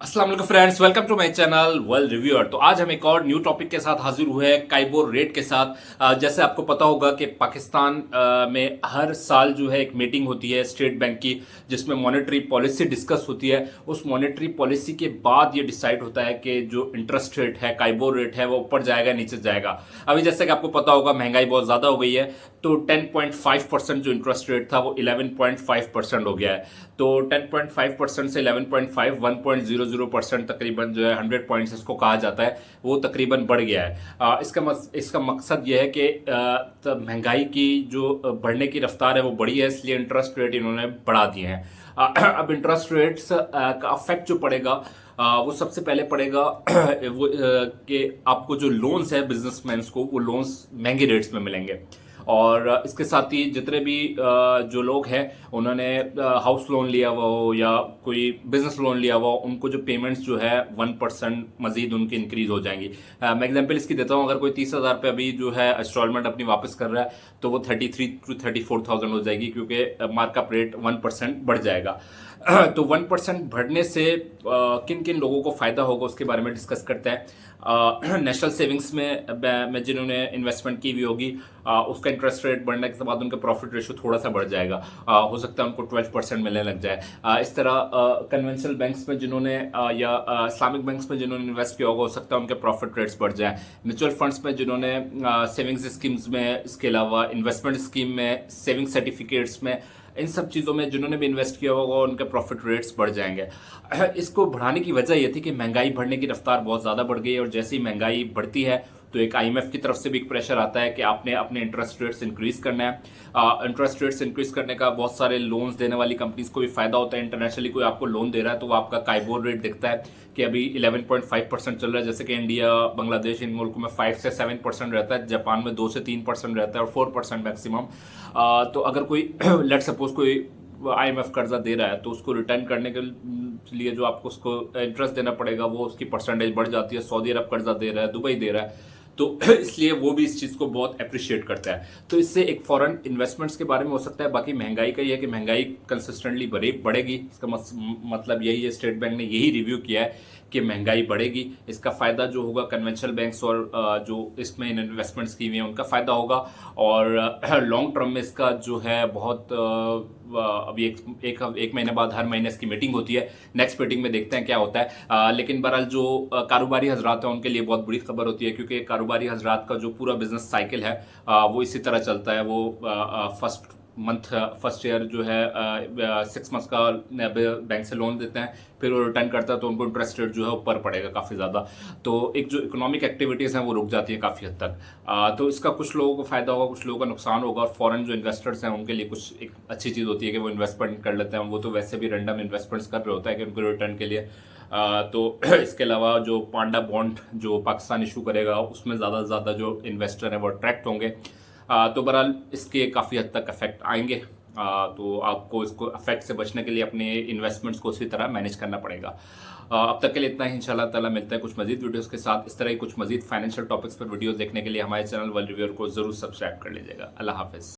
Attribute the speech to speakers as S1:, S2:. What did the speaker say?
S1: अस्सलाम वालेकुम friends, welcome to my channel world reviewer. तो आज हम एक और न्यू टॉपिक के साथ हाजिर हुए हैं, काइबोर रेट के साथ। जैसे आपको पता होगा कि पाकिस्तान में हर साल जो है एक मीटिंग होती है स्टेट बैंक की, जिसमें मॉनेटरी पॉलिसी डिस्कस होती है। उस मॉनेटरी पॉलिसी के बाद ये डिसाइड होता है कि जो इंटरेस्ट रेट है, काइबोर रेट है, वो ऊपर जाएगा नीचे जाएगा। अभी जैसे कि आपको पता होगा महंगाई बहुत ज़्यादा हो गई है, तो 10.5% जो इंटरेस्ट रेट था वो 11.5% हो गया है। तो 10.5% से 11.5 1.00% तकरीबन जो है 100 पॉइंट्स इसको कहा जाता है, वो तकरीबन बढ़ गया है। इसका मकसद ये है कि महंगाई की जो बढ़ने की रफ्तार है वो बढ़ी है, इसलिए इंटरेस्ट रेट इन्होंने बढ़ा दिए हैं। अब इंटरेस्ट रेट्स का अफेक्ट जो पड़ेगा वो सबसे पहले पड़ेगा वो कि आपको जो लोन्स है बिजनेसमैन को, वो लोन्स महंगे रेट्स में मिलेंगे। और इसके साथ ही जितने भी जो लोग हैं उन्होंने हाउस लोन लिया हुआ हो या कोई बिजनेस लोन लिया हुआ हो, उनको जो पेमेंट्स जो है 1% मजीद उनकी इंक्रीज हो जाएंगी। मैं एग्जांपल इसकी देता हूँ, अगर कोई 30,000 पे अभी जो है इंस्टॉलमेंट अपनी वापस कर रहा है, तो वो 33 to 34,000 हो जाएगी, क्योंकि मार्कअप रेट 1% बढ़ जाएगा। तो 1% बढ़ने से किन किन लोगों को फ़ायदा होगा उसके बारे में डिस्कस करते हैं। नेशनल सेविंग्स में जिन्होंने इन्वेस्टमेंट की हुई होगी, उसका इंटरेस्ट रेट बढ़ने के बाद उनका प्रॉफिट रेशो थोड़ा सा बढ़ जाएगा। हो सकता है उनको 12% मिलने लग जाए। इस तरह कन्वेंशनल बैंक्स में जिन्होंने या इस्लामिक बैंक्स में जिन्होंने इन्वेस्ट किया होगा, हो सकता है उनके प्रॉफिट रेट्स बढ़ जाए। म्यूचुअल फंड्स में जिन्होंने सेविंग्स स्कीम्स में, इसके अलावा इन्वेस्टमेंट स्कीम में, सेविंग सर्टिफिकेट्स में, इन सब चीज़ों में जिन्होंने भी इन्वेस्ट किया होगा उनके प्रॉफिट रेट्स बढ़ जाएंगे। इसको बढ़ाने की वजह यह थी कि महंगाई बढ़ने की रफ्तार बहुत ज़्यादा बढ़ गई है, और जैसे ही महंगाई बढ़ती है तो एक आईएमएफ की तरफ से भी एक प्रेशर आता है कि आपने अपने इंटरेस्ट रेट्स इंक्रीज करना है। इंटरेस्ट रेट्स इंक्रीज करने का बहुत सारे लोन्स देने वाली कंपनीज को भी फायदा होता है। इंटरनेशनली कोई आपको लोन दे रहा है तो वो आपका काइबोर रेट दिखता है कि अभी 11.5% चल रहा है, जैसे कि इंडिया, बांग्लादेश, इन मुल्कों में 5 से 7% रहता है, जापान में 2 से 3% रहता है, और 4% मैक्सिमम। तो अगर कोई लेट सपोज कोई आईएमएफ कर्जा दे रहा है, तो उसको रिटर्न करने के लिए जो आपको उसको इंटरेस्ट देना पड़ेगा, वो उसकी परसेंटेज बढ़ जाती है। सऊदी अरब कर्जा दे रहा है, दुबई दे रहा है, तो इसलिए वो भी इस चीज़ को बहुत अप्रिशिएट करता है। तो इससे एक फॉरेन इन्वेस्टमेंट्स के बारे में हो सकता है। बाकी महंगाई का ये है कि महंगाई कंसिस्टेंटली बढ़ेगी। इसका मतलब यही है, स्टेट बैंक ने यही रिव्यू किया है कि महंगाई बढ़ेगी। इसका फ़ायदा जो होगा कन्वेंशनल बैंक्स और जो इसमें इन्वेस्टमेंट्स की हुई हैं उनका फ़ायदा होगा, और लॉन्ग टर्म में इसका जो है बहुत अभी एक महीने बाद हर महीने इसकी मीटिंग होती है। नेक्स्ट मीटिंग में देखते हैं क्या होता है। लेकिन बहरहाल जो कारोबारी हजरात हैं उनके लिए बहुत बुरी खबर होती है, क्योंकि कारोबारी हजरात का जो पूरा बिजनेस साइकिल है वो इसी तरह चलता है। वो फर्स्ट ईयर जो है 6 मंथ्स का बैंक से लोन देते हैं, फिर वो रिटर्न करता है, तो उनको इंटरेस्ट रेट जो है ऊपर पड़ेगा काफ़ी ज़्यादा। तो एक जो इकोनॉमिक एक्टिविटीज़ हैं वो रुक जाती है काफ़ी हद तक। तो इसका कुछ लोगों को फ़ायदा होगा, कुछ लोगों का नुकसान होगा। और फॉरेन जो इन्वेस्टर्स हैं उनके लिए कुछ एक अच्छी चीज़ होती है कि वो इन्वेस्टमेंट कर लेते हैं। वो तो वैसे भी रैंडम इन्वेस्टमेंट्स कर रहे होता है कि उनको रिटर्न के लिए। तो इसके अलावा जो पांडा बॉन्ड जो पाकिस्तान इशू करेगा, उसमें ज़्यादा से ज़्यादा जो इन्वेस्टर हैं वो अट्रैक्ट होंगे। तो बहरहाल इसके काफ़ी हद तक इफेक्ट आएंगे। तो आपको इसको इफेक्ट से बचने के लिए अपने इन्वेस्टमेंट्स को उसी तरह मैनेज करना पड़ेगा। अब तक के लिए इतना ही। इंशाल्लाह ताला मिलते हैं कुछ मजीद वीडियोस के साथ। इस तरह की कुछ मजीद फाइनेंशियल टॉपिक्स पर वीडियोस देखने के लिए हमारे चैनल वर्ल्ड रिव्यूअर को जरूर सब्सक्राइब कर लीजिएगा। अल्लाह हाफिज़।